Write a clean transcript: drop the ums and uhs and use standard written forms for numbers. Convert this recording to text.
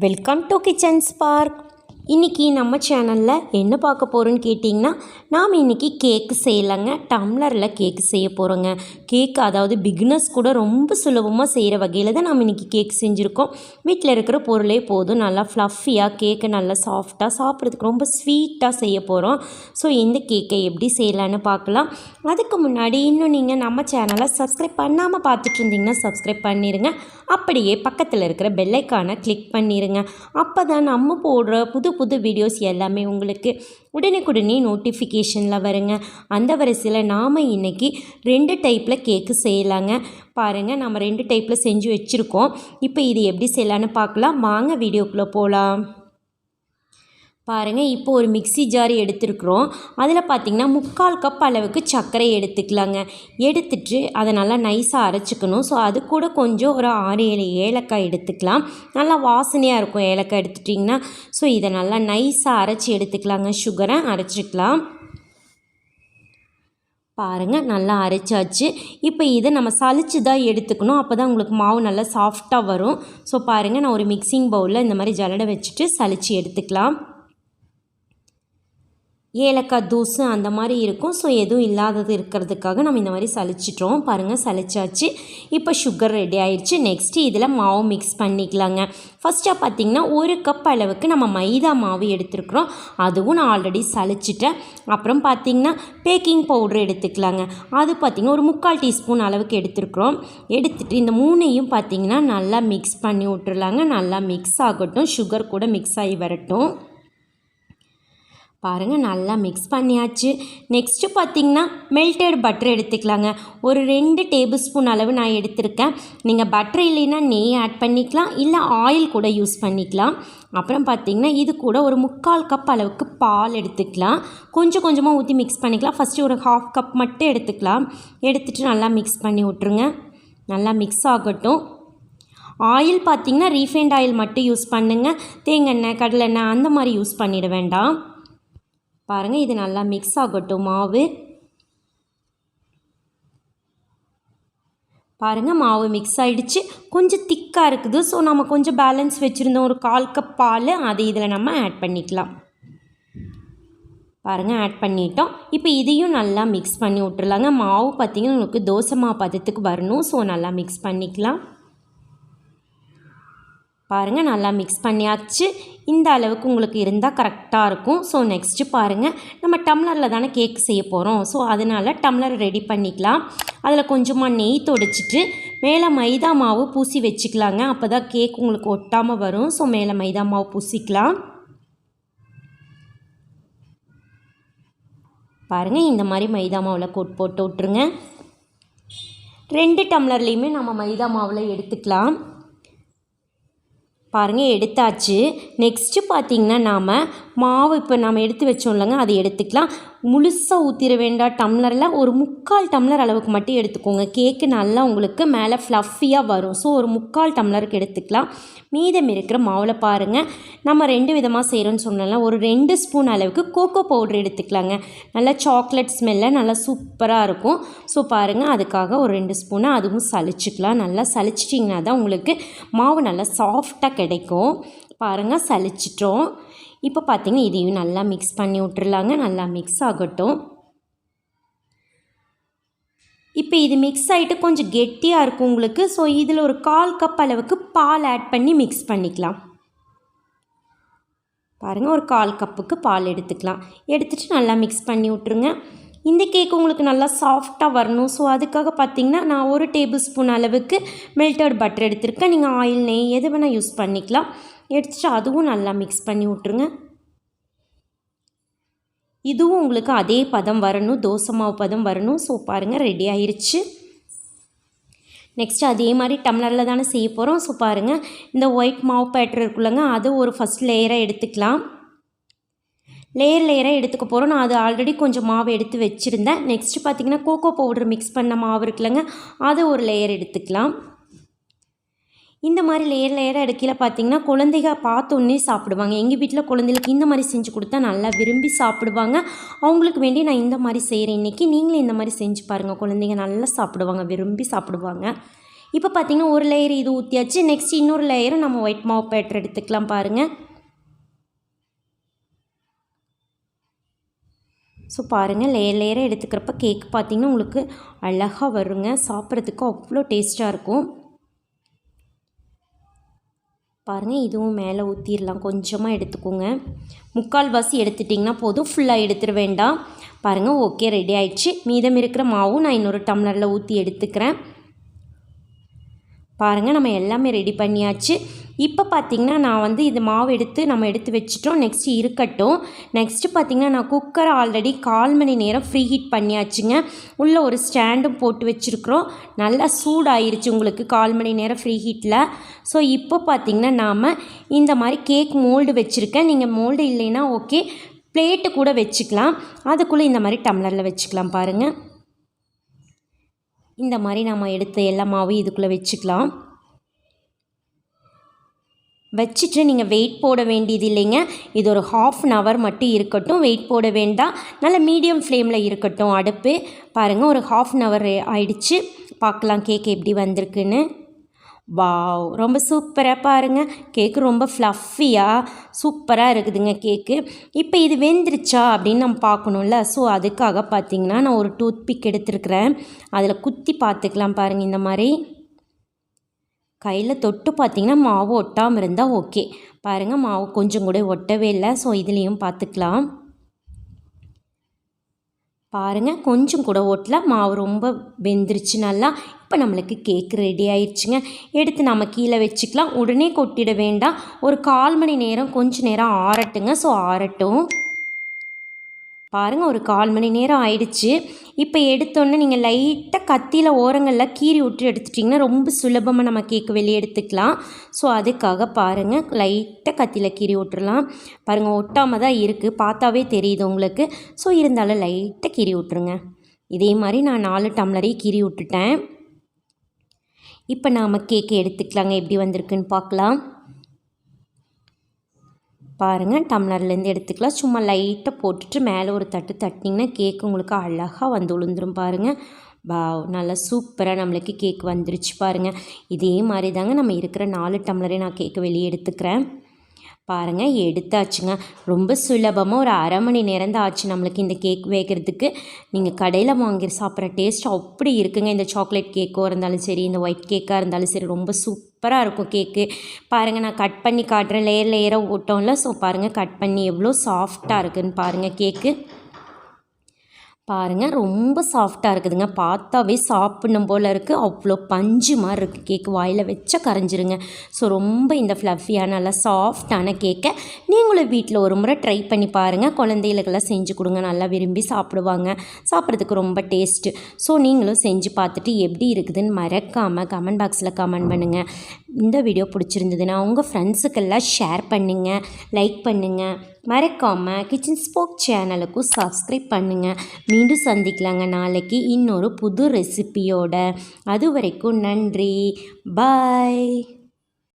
Welcome to kitchen spark. இன்றைக்கி நம்ம சேனலில் என்ன பார்க்க போகிறோன்னு கேட்டிங்கன்னா, நாம் இன்றைக்கி கேக்கு செய்யலைங்க. டம்ளரில் கேக்கு செய்ய போகிறோங்க. கேக் அதாவது பிகினர்ஸ் கூட ரொம்ப சுலபமாக செய்கிற வகையில் தான் நாம் இன்றைக்கி கேக் செஞ்சுருக்கோம். வீட்டில் இருக்கிற பொருளே போதும். நல்லா ஃப்ளஃபியாக கேக்கு நல்லா சாஃப்டாக சாப்பிட்றதுக்கு ரொம்ப ஸ்வீட்டாக செய்ய போகிறோம். ஸோ இந்த கேக்கை எப்படி செய்யலான்னு பார்க்கலாம். அதுக்கு முன்னாடி இன்னும் நீங்கள் நம்ம சேனலை சப்ஸ்கிரைப் பண்ணாமல் பார்த்துட்டு இருந்தீங்கன்னா சப்ஸ்கிரைப் பண்ணிடுங்க. அப்படியே பக்கத்தில் இருக்கிற பெல்லைக்கானை கிளிக் பண்ணிடுங்க. அப்போ தான் நம்ம போடுற புது வீடியோஸ் எல்லாமே உங்களுக்கு உடனுக்குடனே நோட்டிஃபிகேஷனில் வருங்க. அந்த வரிசையில் நாம் இன்றைக்கி 2 டைப்பில் கேக்கு செய்யலாங்க. பாருங்கள், நம்ம 2 டைப்பில் செஞ்சு வச்சுருக்கோம். இப்போ இது எப்படி செய்யலான்னு பார்க்கலாம். வாங்க வீடியோக்குள்ளே போகலாம். பாருங்கள், இப்போ ஒரு மிக்ஸி ஜார் எடுத்துருக்குறோம். அதில் பார்த்திங்கன்னா 3/4 கப் அளவுக்கு சர்க்கரை எடுத்துக்கலாங்க. எடுத்துட்டு அதை நல்லா நைஸாக அரைச்சிக்கணும். ஸோ அது கூட கொஞ்சம் ஒரு 6-7 ஏலக்காய் எடுத்துக்கலாம். நல்லா வாசனையாக இருக்கும் ஏலக்காய் எடுத்துட்டிங்கன்னா. ஸோ இதை நல்லா நைஸாக அரைச்சி எடுத்துக்கலாங்க. சுகரை அரைச்சிக்கலாம். பாருங்கள், நல்லா அரைச்சாச்சு. இப்போ இதை நம்ம சலிச்சு தான் எடுத்துக்கணும். அப்போ தான் உங்களுக்கு மாவு நல்லா சாஃப்டாக வரும். ஸோ பாருங்கள், நான் ஒரு மிக்சிங் பவுலில் இந்த மாதிரி ஜல்லடை வச்சுட்டு சலிச்சு எடுத்துக்கலாம். ஏலக்காய் தூசு அந்த மாதிரி இருக்கும். ஸோ எதுவும் இல்லாதது இருக்கிறதுக்காக நம்ம இந்த மாதிரி சலிச்சிட்டோம். பாருங்கள், சலிச்சாச்சு. இப்போ சுகர் ரெடி ஆயிடுச்சு. நெக்ஸ்ட்டு இதில் மாவு மிக்ஸ் பண்ணிக்கலாங்க. ஃபஸ்ட்டாக பார்த்திங்கன்னா 1 கப் அளவுக்கு நம்ம மைதா மாவு எடுத்துருக்குறோம். அதுவும் நான் ஆல்ரெடி சலிச்சிட்டேன். அப்புறம் பார்த்திங்கன்னா பேக்கிங் பவுட்ரு எடுத்துக்கலாங்க. அது பார்த்திங்கன்னா ஒரு 3/4 டீஸ்பூன் அளவுக்கு எடுத்துருக்குறோம். எடுத்துகிட்டு இந்த 3ஐயும் பார்த்திங்கன்னா நல்லா மிக்ஸ் பண்ணி விட்டுருலாங்க. நல்லா மிக்ஸ் ஆகட்டும். சுகர் கூட மிக்ஸ் ஆகி வரட்டும். பாருங்கள், நல்லா மிக்ஸ் பண்ணியாச்சு. நெக்ஸ்ட்டு பார்த்திங்கன்னா மெல்டட் பட்டர் எடுத்துக்கலாங்க. ஒரு 2 டேபிள் ஸ்பூன் அளவு நான் எடுத்திருக்கேன். நீங்கள் பட்டர் இல்லைன்னா நெய் ஆட் பண்ணிக்கலாம், இல்லை ஆயில் கூட யூஸ் பண்ணிக்கலாம். அப்புறம் பார்த்திங்கன்னா இது கூட ஒரு 3/4 கப் அளவுக்கு பால் எடுத்துக்கலாம். கொஞ்சம் கொஞ்சமாக ஊற்றி மிக்ஸ் பண்ணிக்கலாம். ஃபஸ்ட்டு ஒரு 1/2 கப் மட்டும் எடுத்துக்கலாம். எடுத்துகிட்டு நல்லா மிக்ஸ் பண்ணி விட்ருங்க. நல்லா மிக்ஸ் ஆகட்டும். ஆயில் பார்த்திங்கன்னா ரீஃபைண்ட் ஆயில் மட்டும் யூஸ் பண்ணுங்கள். தேங்காய் எண்ணெய், கடலை எண்ணெய் அந்த மாதிரி யூஸ் பண்ணிட வேண்டாம். பாருங்கள், இது நல்லா மிக்ஸ் ஆகட்டும் மாவு. பாருங்கள், மாவு மிக்ஸ் ஆகிடுச்சு. கொஞ்சம் திக்காக இருக்குது. ஸோ நம்ம கொஞ்சம் பேலன்ஸ் வச்சுருந்தோம். ஒரு 1/4 கப் பால் அதை இதில் நம்ம ஆட் பண்ணிக்கலாம். பாருங்கள், ஆட் பண்ணிட்டோம். இப்போ இதையும் நல்லா மிக்ஸ் பண்ணி விட்டுருலாங்க. மாவு பார்த்திங்கன்னா உங்களுக்கு தோசை மாவு பதத்துக்கு வரணும். ஸோ நல்லா மிக்ஸ் பண்ணிக்கலாம். பாருங்கள், நல்லா மிக்ஸ் பண்ணியாச்சு. இந்த அளவுக்கு உங்களுக்கு இருந்தால் கரெக்டாக இருக்கும். ஸோ நெக்ஸ்ட்டு பாருங்கள், நம்ம டம்ளரில் தானே கேக் செய்ய போகிறோம். ஸோ அதனால் டம்ளர் ரெடி பண்ணிக்கலாம். அதில் கொஞ்சமாக நெய் தொடிச்சிட்டு மேலே மைதா மாவு பூசி வச்சுக்கலாங்க. அப்போ தான் கேக் உங்களுக்கு ஒட்டாமல் வரும். ஸோ மேலே மைதா மாவு பூசிக்கலாம். பாருங்கள், இந்த மாதிரி மைதா மாவில் கோட் போட்டு விட்ருங்க. 2 டம்ளர்லேயுமே நம்ம மைதா மாவில் எடுத்துக்கலாம். பாருங்கள், எடுத்தாச்சு. நெக்ஸ்ட்டு பார்த்திங்கன்னா நாம் மாவு இப்போ நம்ம எடுத்து வச்சோம் இல்லைங்க, அதை எடுத்துக்கலாம். முழுசாக ஊற்றிட வேண்டாம். டம்ளரில் ஒரு 3/4 டம்ளர் அளவுக்கு மட்டும் எடுத்துக்கோங்க. கேக்கு நல்லா உங்களுக்கு மேலே ஃப்ளஃபியாக வரும். ஸோ ஒரு 3/4 டம்ளருக்கு எடுத்துக்கலாம். மீதம் இருக்கிற மாவில் பாருங்கள், நம்ம 2 விதமாக செய்கிறோன்னு சொன்னால ஒரு 2 ஸ்பூன் அளவுக்கு கோகோ பவுட்ரு எடுத்துக்கலாங்க. நல்லா சாக்லேட் ஸ்மெல்லில் நல்லா சூப்பராக இருக்கும். ஸோ பாருங்கள், அதுக்காக ஒரு 2 ஸ்பூனை அதுவும் சலிச்சிக்கலாம். நல்லா சலிச்சிட்டிங்கன்னா தான் உங்களுக்கு மாவு நல்லா சாஃப்டாக கிடைக்கும். பாருங்கள், சலிச்சிட்டோம். இப்போ பார்த்திங்கன்னா இதையும் நல்லா மிக்ஸ் பண்ணி விட்டுருலாங்க. நல்லா மிக்ஸ் ஆகட்டும். இப்போ இது மிக்ஸ் ஆகிட்டு கொஞ்சம் கெட்டியாக இருக்கும் உங்களுக்கு. ஸோ இதில் ஒரு 1/4 கப் அளவுக்கு பால் ஆட் பண்ணி மிக்ஸ் பண்ணிக்கலாம். பாருங்கள், ஒரு 1/4 கப்புக்கு பால் எடுத்துக்கலாம். எடுத்துகிட்டு நல்லா மிக்ஸ் பண்ணி விட்ருங்க. இந்த கேக் உங்களுக்கு நல்லா சாஃப்டாக வரணும். ஸோ அதுக்காக பார்த்திங்கன்னா நான் 1 டேபிள் ஸ்பூன் அளவுக்கு மெல்டட் பட்டர் எடுத்திருக்கேன். நீங்கள் ஆயில், நெய் எது வேணால் யூஸ் பண்ணிக்கலாம். எடுத்துகிட்டு அதுவும் நல்லா மிக்ஸ் பண்ணி விட்ருங்க. இதுவும் உங்களுக்கு அதே பதம் வரணும், தோசை மாவு பதம் வரணும். ஸோ பாருங்கள், ரெடி ஆயிடுச்சு. நெக்ஸ்ட்டு அதே மாதிரி டம்ளரில் தானே செய்ய போகிறோம். ஸோ பாருங்கள், இந்த ஒயிட் மாவு பேட்டர் இருக்குல்லங்க, அது ஒரு ஃபஸ்ட் லேயராக எடுத்துக்கலாம். லேயராக எடுத்துக்க போகிறோம். நான் அது ஆல்ரெடி கொஞ்சம் மாவு எடுத்து வச்சுருந்தேன். நெக்ஸ்ட்டு பார்த்திங்கன்னா கோகோ பவுடர் மிக்ஸ் பண்ண மாவு இருக்குல்லங்க, அது ஒரு லேயர் எடுத்துக்கலாம். இந்த மாதிரி லேயராக எடுக்கல பார்த்திங்கன்னா குழந்தைங்க பார்த்தோன்னே சாப்பிடுவாங்க. எங்கள் வீட்டில் குழந்தைகளுக்கு இந்த மாதிரி செஞ்சு கொடுத்தா நல்லா விரும்பி சாப்பிடுவாங்க. அவங்களுக்கு வேண்டி நான் இந்த மாதிரி செய்கிறேன் இன்றைக்கி. நீங்களும் இந்த மாதிரி செஞ்சு பாருங்கள். குழந்தைங்க நல்லா சாப்பிடுவாங்க, விரும்பி சாப்பிடுவாங்க. இப்போ பார்த்திங்கன்னா ஒரு லேயர் இது ஊற்றியாச்சு. நெக்ஸ்ட் இன்னொரு லேயரும் நம்ம ஒயிட் மாவு பேட்டர் எடுத்துக்கலாம் பாருங்கள். ஸோ பாருங்கள் லேயராக எடுத்துக்கிறப்ப கேக் பார்த்திங்கன்னா உங்களுக்கு அழகாக வருங்க. சாப்பிட்றதுக்கு அவ்வளோ டேஸ்ட்டாக இருக்கும். பாருங்கள் இதுவும் மேலே ஊற்றிடலாம். கொஞ்சமாக எடுத்துக்கோங்க. 3/4 எடுத்துட்டிங்கன்னா போதும், ஃபுல்லாக எடுத்துட வேண்டாம். பாருங்கள் ஓகே ரெடி ஆயிடுச்சு. மீதம் இருக்கிற மாவும் நான் இன்னொரு டம்ளரில் ஊற்றி எடுத்துக்கிறேன். பாருங்கள் நம்ம எல்லாமே ரெடி பண்ணியாச்சு. இப்போ பார்த்திங்கன்னா நான் இது மாவு நம்ம எடுத்து வச்சிட்டோம். நெக்ஸ்ட்டு இருக்கட்டும். நெக்ஸ்ட்டு பார்த்திங்கன்னா நான் குக்கரை ஆல்ரெடி 1/4 மணி நேரம் ஃப்ரீ ஹீட் பண்ணியாச்சுங்க. உள்ளே ஒரு ஸ்டாண்டும் போட்டு வச்சுருக்குறோம். நல்லா சூடாயிருச்சு உங்களுக்கு 1/4 மணி நேரம் ஃப்ரீ ஹீட்டில். ஸோ இப்போ பார்த்திங்கன்னா நாம் இந்த மாதிரி கேக் மோல்டு வச்சுருக்கேன். நீங்கள் மோல்டு இல்லைன்னா ஓகே, பிளேட்டு கூட வச்சுக்கலாம். அதுக்குள்ளே இந்த மாதிரி டம்ளரில் வச்சுக்கலாம் பாருங்கள். இந்த மாதிரி நம்ம எடுத்த எல்லா மாவும் இதுக்குள்ளே வச்சுக்கலாம். வச்சுட்டு நீங்கள் வெயிட் போட வேண்டியது இல்லைங்க. இது ஒரு 1/2 hour மட்டும் இருக்கட்டும். வெயிட் போட வேண்டாம். நல்ல மீடியம் ஃப்ளேமில் இருக்கட்டும் அடுப்பு. பாருங்கள் ஒரு 1/2 hour ஆயிடுச்சு. பார்க்கலாம் கேக் எப்படி வந்திருக்குன்னு. வாவ், ரொம்ப சூப்பராக பாருங்கள். கேக்கு ரொம்ப ஃப்ளஃபியாக சூப்பராக இருக்குதுங்க கேக்கு. இப்போ இது வெந்துருச்சா அப்படின்னு நம்ம பார்க்கணும்ல. ஸோ அதுக்காக பார்த்திங்கன்னா நான் ஒரு டூத் பிக் எடுத்துருக்கிறேன். அதில் குத்தி பார்த்துக்கலாம் பாருங்கள். இந்த மாதிரி கையில் தொட்டு பார்த்திங்கன்னா மாவு ஒட்டாமல் இருந்தால் ஓகே. பாருங்கள் மாவு கொஞ்சம் கூட ஒட்டவே இல்லை. ஸோ இதுலேயும் பார்த்துக்கலாம். பாருங்கள் கொஞ்சம் கூட ஒட்டல, மாவு ரொம்ப வெந்துருச்சு நல்லா. இப்போ நம்மளுக்கு கேக் ரெடி ஆயிடுச்சுங்க. எடுத்து நம்ம கீழே வச்சுக்கலாம். உடனே கொட்டிட வேண்டாம். ஒரு 1/4 மணி நேரம் கொஞ்சம் நேரம் ஆறட்டுங்க. ஸோ ஆறட்டும். பாருங்கள் ஒரு 1/4 மணி நேரம் ஆயிடுச்சு. இப்போ எடுத்தோன்னே நீங்கள் லைட்டாக கத்தியில் ஓரங்களில் கீறி விட்டு எடுத்துட்டிங்கன்னா ரொம்ப சுலபமாக நம்ம கேக்கு வெளியே எடுத்துக்கலாம். ஸோ அதுக்காக பாருங்கள் லைட்டாக கத்தியில் கீறி விட்டுறலாம். பாருங்கள் ஒட்டாமல் தான் இருக்குது, பார்த்தாவே தெரியுது உங்களுக்கு. ஸோ இருந்தாலும் லைட்டாக கீறி விட்டுருங்க. இதே மாதிரி நான் 4 டம்ளரையும் கீறி விட்டுட்டேன். இப்போ நாம் கேக்கு எடுத்துக்கலாங்க. எப்படி வந்திருக்குன்னு பார்க்கலாம். பாருங்கள் டம்ளர்லேருந்து எடுத்துக்கலாம். சும்மா லைட்டாக போட்டுட்டு மேலே ஒரு தட்டு தட்டினீங்கன்னா கேக்கு உங்களுக்கு அழகாக வந்து விழுந்துடும் பாருங்கள். வாவ், நல்லா சூப்பராக நம்மளுக்கு கேக் வந்துருச்சு பாருங்கள். இதே மாதிரி தாங்க நம்ம இருக்கிற 4 டம்ளரே நான் கேக்கு வெளியே எடுத்துக்கிறேன். பாருங்கள் எடுத்தாச்சுங்க. ரொம்ப சுலபமாக ஒரு 1/2 மணி நேரம் தான் ஆச்சு நம்மளுக்கு இந்த கேக் வேகிறதுக்கு. நீங்கள் கடையில் வாங்கி சாப்பிட்ற டேஸ்ட் அப்படி இருக்குங்க. இந்த சாக்லேட் கேக்கோ இருந்தாலும் சரி, இந்த ஒயிட் கேக்காக இருந்தாலும் சரி, ரொம்ப சூப்பராக இருக்கும் கேக்கு. பாருங்கள் நான் கட் பண்ணி காட்டுறேன். லேயராக ஓட்டோம்ல. ஸோ பாருங்கள் கட் பண்ணி எவ்வளோ சாஃப்டாக இருக்குதுன்னு பாருங்கள் கேக்கு. பாருங்கள் ரொம்ப சாஃப்டாக இருக்குதுங்க. பார்த்தாவே சாப்பிடணும் போல் இருக்குது. அவ்வளோ பஞ்சு மாதிரி இருக்குது கேக்கு. வாயில் வச்சா கரைஞ்சிருங்க. ஸோ ரொம்ப இந்த ஃப்ளஃபியான நல்லா சாஃப்டான கேக்கை நீங்களும் வீட்டில் ஒரு முறை ட்ரை பண்ணி பாருங்கள். குழந்தைகளுக்கெல்லாம் செஞ்சு கொடுங்க, நல்லா விரும்பி சாப்பிடுவாங்க. சாப்பிட்றதுக்கு ரொம்ப டேஸ்ட்டு. ஸோ நீங்களும் செஞ்சு பார்த்துட்டு எப்படி இருக்குதுன்னு மறக்காமல் கமெண்ட் பாக்ஸில் கமெண்ட் பண்ணுங்கள். இந்த வீடியோ பிடிச்சிருந்ததுன்னா உங்கள் ஃப்ரெண்ட்ஸுக்கெல்லாம் ஷேர் பண்ணுங்கள், லைக் பண்ணுங்கள். மறக்காமல் கிச்சன் ஸ்போக் சேனலுக்கும் சப்ஸ்கிரைப் பண்ணுங்கள். மீண்டும் சந்திக்கலாங்க நாளைக்கு இன்னொரு புது ரெசிபியோட. அது வரைக்கும் நன்றி. பாய்.